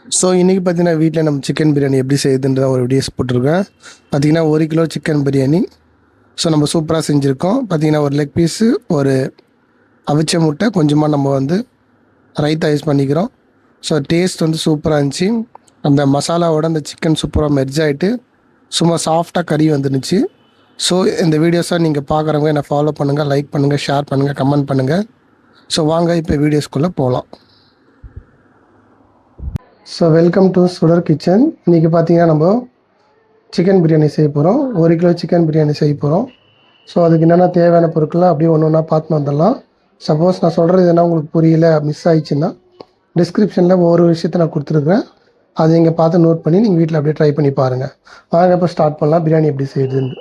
So இன்றைக்கி பார்த்தீங்கன்னா வீட்டில் நம்ம சிக்கன் பிரியாணி எப்படி செய்யுதுன்ற ஒரு வீடியோஸ் போட்டிருக்கேன். பார்த்திங்கன்னா 1 கிலோ சிக்கன் பிரியாணி. ஸோ நம்ம சூப்பராக செஞ்சுருக்கோம். பார்த்திங்கன்னா ஒரு லெக் பீஸு, ஒரு அவிச்ச முட்டை, கொஞ்சமாக நம்ம வந்து ரைத்தா யூஸ் பண்ணிக்கிறோம். ஸோ டேஸ்ட் வந்து சூப்பராக இருந்துச்சு. அந்த மசாலாவோட அந்த சிக்கன் சூப்பராக மெர்ஜ் ஆகிட்டு சும்மா சாஃப்டாக கறி வந்துருந்துச்சு. ஸோ இந்த வீடியோஸை நீங்கள் பார்க்குறவங்க என்னை ஃபாலோ பண்ணுங்கள், லைக் பண்ணுங்கள், ஷேர் பண்ணுங்கள், கமெண்ட் பண்ணுங்கள். ஸோ வாங்க இப்போ வீடியோஸ்குள்ளே போகலாம். ஸோ வெல்கம் டு சுடர் கிச்சன். இன்றைக்கி பார்த்தீங்கன்னா நம்ம சிக்கன் பிரியாணி செய்ய போகிறோம். 1 கிலோ சிக்கன் பிரியாணி செய்ய போகிறோம். ஸோ அதுக்கு என்னென்ன தேவையான பொருட்களை அப்படியே ஒன்று ஒன்றா பார்த்து வந்துடலாம். சப்போஸ் நான் சொல்கிறது எதனா உங்களுக்கு புரியல, மிஸ் ஆயிடுச்சுன்னா டிஸ்கிரிப்ஷனில் ஒவ்வொரு விஷயத்தை நான் கொடுத்துருக்குறேன். அதை நீங்கள் பார்த்து நோட் பண்ணி நீங்கள் வீட்டில் அப்படியே ட்ரை பண்ணி பாருங்கள். வாங்க இப்போ ஸ்டார்ட் பண்ணலாம் பிரியாணி எப்படி செய்யுதுன்னு.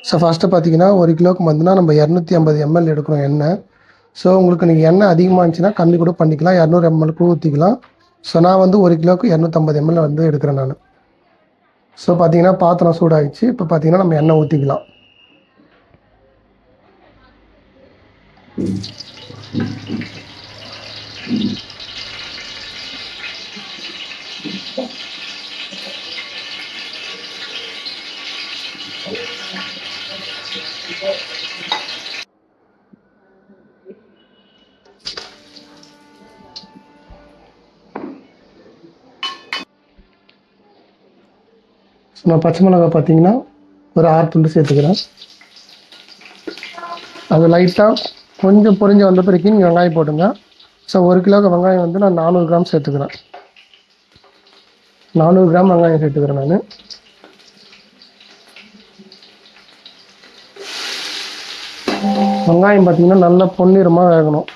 ஸோ ஃபஸ்ட்டு பார்த்தீங்கன்னா 1 கிலோவுக்கு வந்துன்னா நம்ம 250 ml எடுக்கிறோம் எண்ணெய். ஸோ உங்களுக்கு நீங்கள் எண்ணெய் அதிகமாக இருந்துச்சுன்னா கம்மி கூட பண்ணிக்கலாம், 200 ml ஊற்றிக்கலாம். ஸோ நான் வந்து 1 கிலோவுக்கு 250 ml வந்து எடுக்கிறேன் நான். ஸோ பார்த்தீங்கன்னா பாத்திரம் சூடாகிடுச்சு. இப்போ பார்த்தீங்கன்னா நம்ம எண்ணெய் ஊற்றிக்கலாம். நான் பச்சை மிளகாய் பார்த்தீங்கன்னா ஒரு 6 துண்டு சேர்த்துக்கிறேன். அது லைட்டாக கொஞ்சம் பொரிஞ்சு வந்த பிறகு நீங்கள் வெங்காயம் போட்டுங்க. ஸோ 1 கிலோவுக்கு வெங்காயம் வந்து நான் 400 கிராம் சேர்த்துக்கிறேன். 400 கிராம் வெங்காயம் சேர்த்துக்கிறேன் நான். வெங்காயம் பார்த்தீங்கன்னா நல்லா பொன்னிறமாக வேகணும்.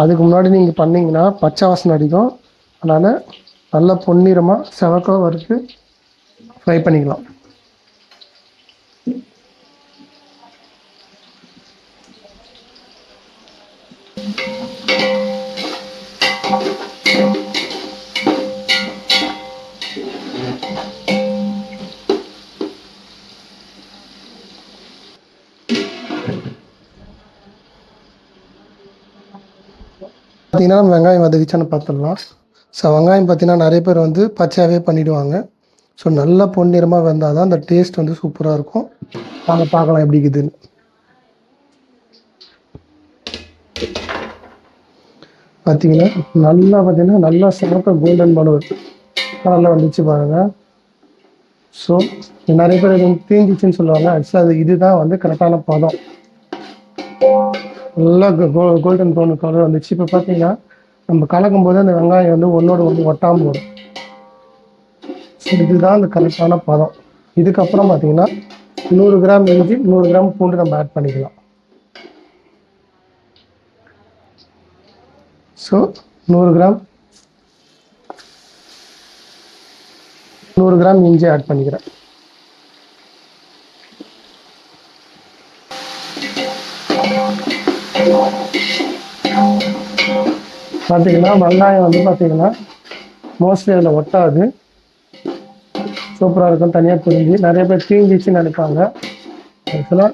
அதுக்கு முன்னாடி நீங்கள் பண்ணிங்கன்னா பச்சை வாசனை அடிக்கும். அதனால் நல்லா பொன்னிறமாக செவக்க வறுத்து ஃப்ரை பண்ணிக்கலாம். பார்த்தீங்கன்னா வெங்காயம் வதக்கிச்சான்னு பார்த்துடலாம். ஸோ வெங்காயம் பார்த்தீங்கன்னா நிறைய பேர் வந்து பச்சையாகவே பண்ணிவிடுவாங்க. ஸோ நல்லா பொன்னிறமாக வந்தால் தான் அந்த டேஸ்ட் வந்து சூப்பராக இருக்கும். வாங்க பார்க்கலாம் எப்படி இருக்குதுன்னு. பார்த்தீங்கன்னா நல்லா சிறப்பாக கோல்டன் பலூர் கலரில் வந்துச்சு பாருங்கள். ஸோ நிறைய பேர் இது தீஞ்சிச்சுன்னு சொல்லுவாங்க. ஆக்சுவலாக அது இதுதான் வந்து கரெக்டான பதம். நல்லா கோல்டன் ப்ரௌன் கலர் வந்துச்சு. இப்போ பார்த்தீங்கன்னா நம்ம கலக்கும் போது அந்த வெங்காயம் வந்து ஒன்றோட ஒன்று ஒட்டாமல் வரும். ஸோ இதுதான் அந்த கரெக்டான பதம். இதுக்கப்புறம் பார்த்தீங்கன்னா 100 கிராம் இஞ்சி, 100 கிராம் பூண்டு நம்ம ஆட் பண்ணிக்கலாம். ஸோ 100 கிராம் இஞ்சி ஆட் பண்ணிக்கிறேன். பார்த்தீங்கன்னா வெங்காயம் வந்து பார்த்தீங்கன்னா மோஸ்ட்லி அதில் ஒட்டாது, சூப்பராக இருக்கும். தனியாக புரிஞ்சு நிறைய பேர் தீஞ்சிச்சுன்னு நினைப்பாங்க. ஆக்சுவலாக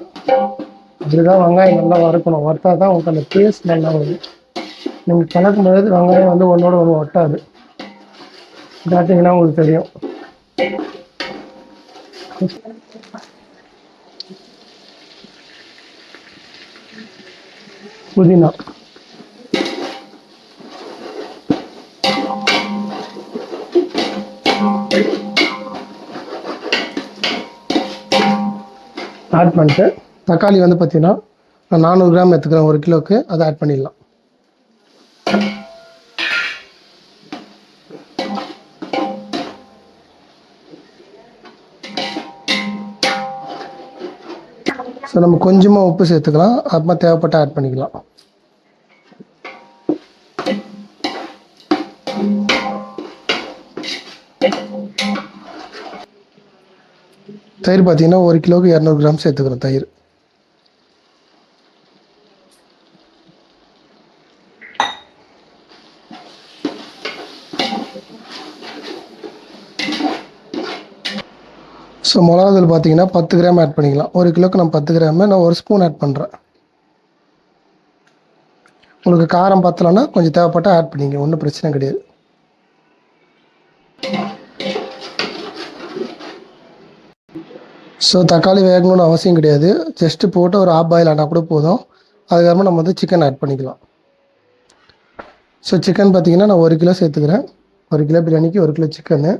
அப்படிதான் வெங்காயம் நல்லா வறுக்கணும். வறுத்தா தான் உங்களுக்கு அந்த டேஸ்ட் நல்லா வரும். நீங்கள் கலக்கும் போது வெங்காயம் வந்து ஒன்றோட ஒன்று ஒட்டாது. பார்த்தீங்கன்னா உங்களுக்கு தெரியும். புதினா ஆட் பண்ணிட்டு, தக்காளி வந்து பார்த்தீங்கன்னா நான் 400 கிராம் எடுத்துக்கிறேன் 1 கிலோவுக்கு. அதை ஆட் பண்ணிடலாம். ஸோ நம்ம கொஞ்சமாக உப்பு சேர்த்துக்கலாம், அப்புறமா தேவைப்பட்ட ஆட் பண்ணிக்கலாம். தயிர் பார்த்தீங்கன்னா 1 கிலோவுக்கு 200 கிராம் சேர்த்துக்கிறோம் தயிர். ஸோ மிளகாத்தூள் பார்த்தீங்கன்னா 10 கிராம் ஆட் பண்ணிக்கலாம். 1 கிலோவுக்கு நான் 10 கிராமு, நான் 1 ஸ்பூன் ஆட் பண்ணுறேன். உங்களுக்கு காரம் பத்தலைன்னா கொஞ்சம் தேவைப்பட்டால் ஆட் பண்ணிங்க, ஒன்றும் பிரச்சனை கிடையாது. ஸோ தக்காளி வேகணும்னு அவசியம் கிடையாது. ஜஸ்ட்டு போட்டு ஒரு ஆஃப் பாயில் ஆனால் கூட போதும். அதுக்கப்புறமா நம்ம வந்து சிக்கன் ஆட் பண்ணிக்கலாம். ஸோ சிக்கன் பார்த்தீங்கன்னா நான் 1 கிலோ சேர்த்துக்கிறேன். 1 கிலோ பிரியாணிக்கு 1 கிலோ சிக்கனு.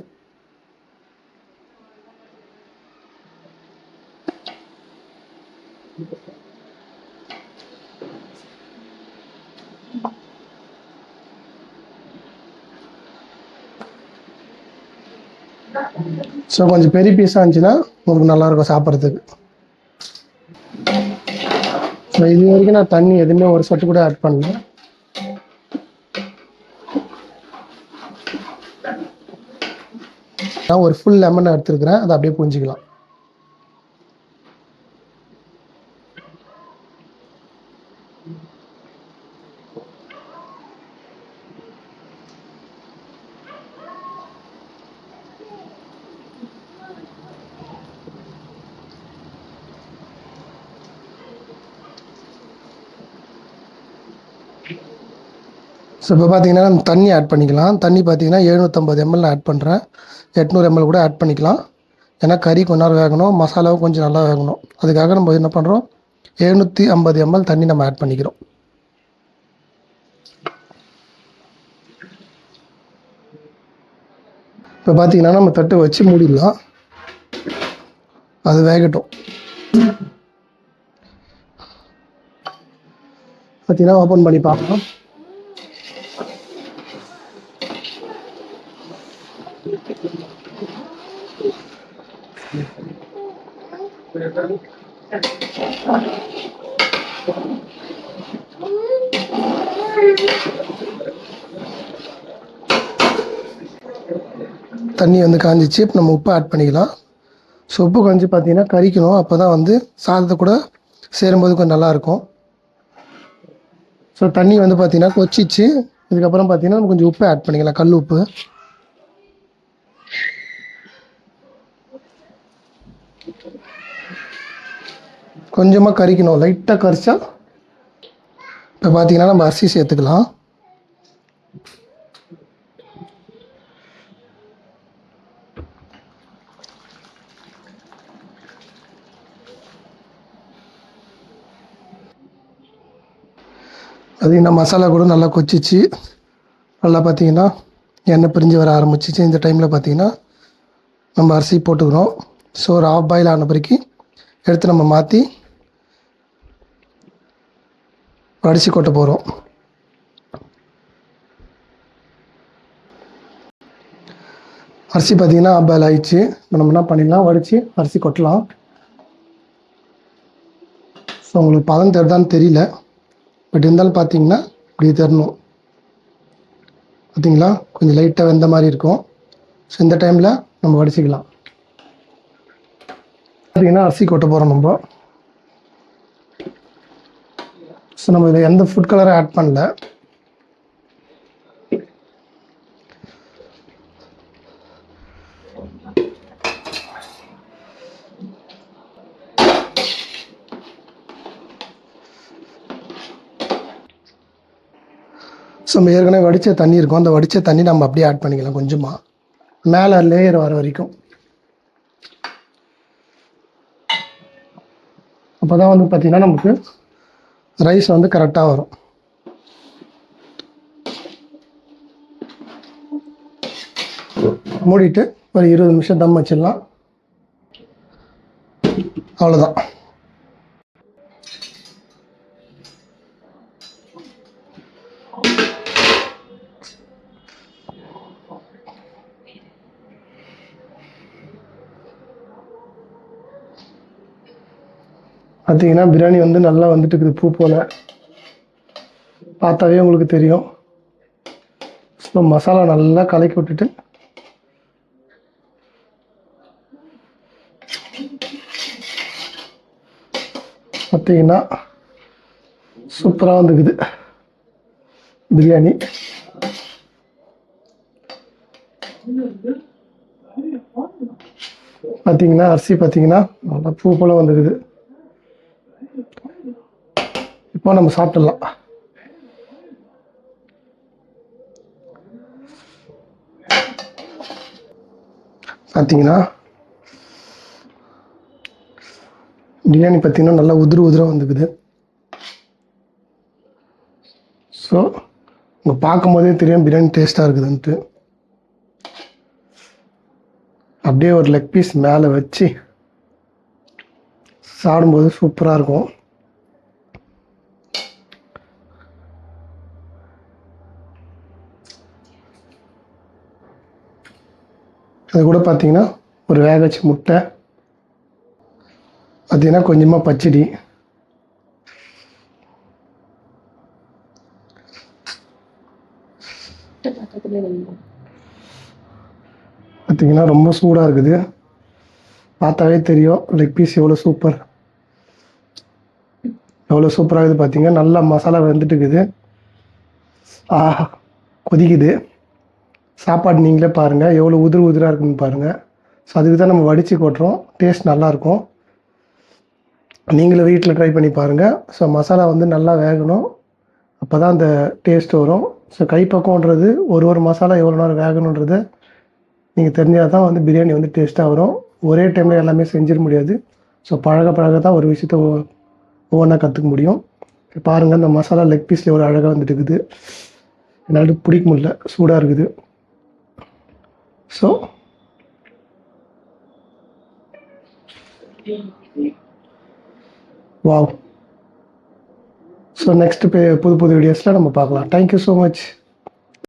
ஸோ கொஞ்சம் பெரிய பீஸாக இருந்துச்சுன்னா உங்களுக்கு நல்லாயிருக்கும் சாப்பிட்றதுக்கு. ஸோ இது வரைக்கும் நான் தண்ணி எதுவுமே ஒரு சொட்டு கூட ஆட் பண்ணல. நான் ஒரு ஃபுல் லெமன் எடுத்துருக்கிறேன், அதை அப்படியே புரிஞ்சிக்கலாம். ஸோ இப்போ பார்த்தீங்கன்னா நம்ம தண்ணி ஆட் பண்ணிக்கலாம். தண்ணி பார்த்தீங்கன்னா 750 ml ஆட் பண்ணுறேன். 800 ml கூட ஆட் பண்ணிக்கலாம். ஏன்னா கறி கொஞ்ச நேரம் வேகணும், மசாலாவும் கொஞ்சம் நல்லா வேகணும். அதுக்காக நம்ம என்ன பண்ணுறோம், 750 ml தண்ணி நம்ம ஆட் பண்ணிக்கிறோம். இப்போ பார்த்தீங்கன்னா நம்ம தட்டு வச்சு மூடிடலாம், அது வேகட்டும். பார்த்தீங்கன்னா ஓப்பன் பண்ணி பார்க்கலாம். தண்ணி வந்து காஞ்சிச்சு. இப்போ நம்ம உப்பு ஆட் பண்ணிக்கலாம். ஸோ உப்பு கொஞ்சம் பார்த்தீங்கன்னா கறிக்கணும், அப்போ தான் வந்து சாதத்தை கூட சேரும்போது கொஞ்சம் நல்லாயிருக்கும். ஸோ தண்ணி வந்து பார்த்தீங்கன்னா கொச்சிச்சு. இதுக்கப்புறம் பார்த்தீங்கன்னா நம்ம கொஞ்சம் உப்பு ஆட் பண்ணிக்கலாம், கல் உப்பு. கொஞ்சமாக கறிக்கணும், லைட்டாக கறிச்சா. இப்போ பார்த்தீங்கன்னா நம்ம அரிசி சேர்த்துக்கலாம். அது இந்த மசாலா கூட நல்லா கொச்சிச்சு. நல்லா பார்த்தீங்கன்னா எண்ணெய் பிரிஞ்சு வர ஆரம்பிச்சிச்சு. இந்த டைமில் பார்த்தீங்கன்னா நம்ம அரிசி போட்டுக்கிறோம். ஸோ ஒரு ஆஃப் பாயில் ஆன பிறகு எடுத்து நம்ம மாற்றி வடித்து கொட்ட போகிறோம். அரிசி பார்த்தீங்கன்னா ஆஃப் பாயில் ஆயிடுச்சு. இப்போ நம்ம என்ன பண்ணிடலாம், வடித்து அரிசி கொட்டலாம். ஸோ உங்களுக்கு பதம் தெரிதான்னு தெரியல, பட் இருந்தாலும் பார்த்தீங்கன்னா இப்படி தரணும். பார்த்தீங்களா, கொஞ்சம் லைட்டாக வெந்த மாதிரி இருக்கும். ஸோ இந்த டைமில் நம்ம வடிச்சிக்கலாம். பார்த்தீங்கன்னா அரிசி கொட்ட போகிறோம் நம்ம. ஸோ நம்ம இதில் எந்த ஃபுட் கலரும் ஆட் பண்ணல. ஸோ நம்ம ஏற்கனவே வடித்த தண்ணி இருக்கும், அந்த வடித்த தண்ணி நம்ம அப்படியே ஆட் பண்ணிக்கலாம் கொஞ்சமாக, மேலே லேயர் வர வரைக்கும். அப்போ தான் வந்து பார்த்திங்கன்னா நமக்கு ரைஸ் வந்து கரெக்டாக வரும். மூடிட்டு ஒரு 20 நிமிஷம் தம் வச்சிடலாம். அவ்வளோதான். பார்த்தீங்கன்னா பிரியாணி வந்து நல்லா வந்துட்டு இருக்குது, பூ போல். பார்த்தாவே உங்களுக்கு தெரியும். ஸோ மசாலா நல்லா கலக்கி விட்டுட்டு பார்த்தீங்கன்னா சூப்பராக வந்துக்குது பிரியாணி. பார்த்தீங்கன்னா அரிசி பார்த்தீங்கன்னா நல்லா பூ போல் வந்துக்குது. இப்போ நம்ம சாப்பிடலாம். பார்த்தீங்கன்னா பிரியாணி பார்த்தீங்கன்னா நல்லா உதிராக வந்துக்குது. ஸோ உங்கள் பார்க்கும்போதே தெரியும் பிரியாணி டேஸ்ட்டாக இருக்குதுன்ட்டு. அப்படியே ஒரு லெக் பீஸ் மேலே வச்சு சாப்பிடும்போது சூப்பராக இருக்கும். அது கூட பார்த்தீங்கன்னா ஒரு வேக வச்ச முட்டை, பார்த்தீங்கன்னா கொஞ்சமாக பச்சடி, பார்த்தீங்கன்னா ரொம்ப சூடாக இருக்குது. பார்த்தாவே தெரியும் லெக் பீஸ் எவ்வளோ சூப்பராக இருக்குது பார்த்தீங்கன்னா. நல்லா மசாலா வெந்துட்டு இருக்குது. ஆஹா, கொதிக்குது. சாப்பாடு நீங்களே பாருங்கள் எவ்வளோ உதிராக இருக்குன்னு பாருங்கள். ஸோ அதுக்கு தான் நம்ம வடித்து கொட்டுறோம். டேஸ்ட் நல்லாயிருக்கும். நீங்களும் வீட்டில் ட்ரை பண்ணி பாருங்கள். ஸோ மசாலா வந்து நல்லா வேகணும், அப்போ தான் அந்த டேஸ்ட் வரும். ஸோ கைப்பக்குவன்றது ஒரு மசாலா எவ்வளோ நேரம் வேகணுன்றதை நீங்கள் தெரிஞ்சால் தான் வந்து பிரியாணி வந்து டேஸ்ட்டாக வரும். ஒரே டைமில் எல்லாமே செஞ்சிட முடியாது. ஸோ பழக தான் ஒரு விஷயத்த ஒவ்வொன்றா கற்றுக்க முடியும். பாருங்கள் இந்த மசாலா லெக் பீஸில் எவ்வளோ அழகாக வந்துட்டு இருக்குது. என்னால் பிடிக்க முடியல, சூடாக இருக்குது. So wow. ஸோ நெக்ஸ்ட்டு புது வீடியோஸில் நம்ம பார்க்கலாம். Thank you so much.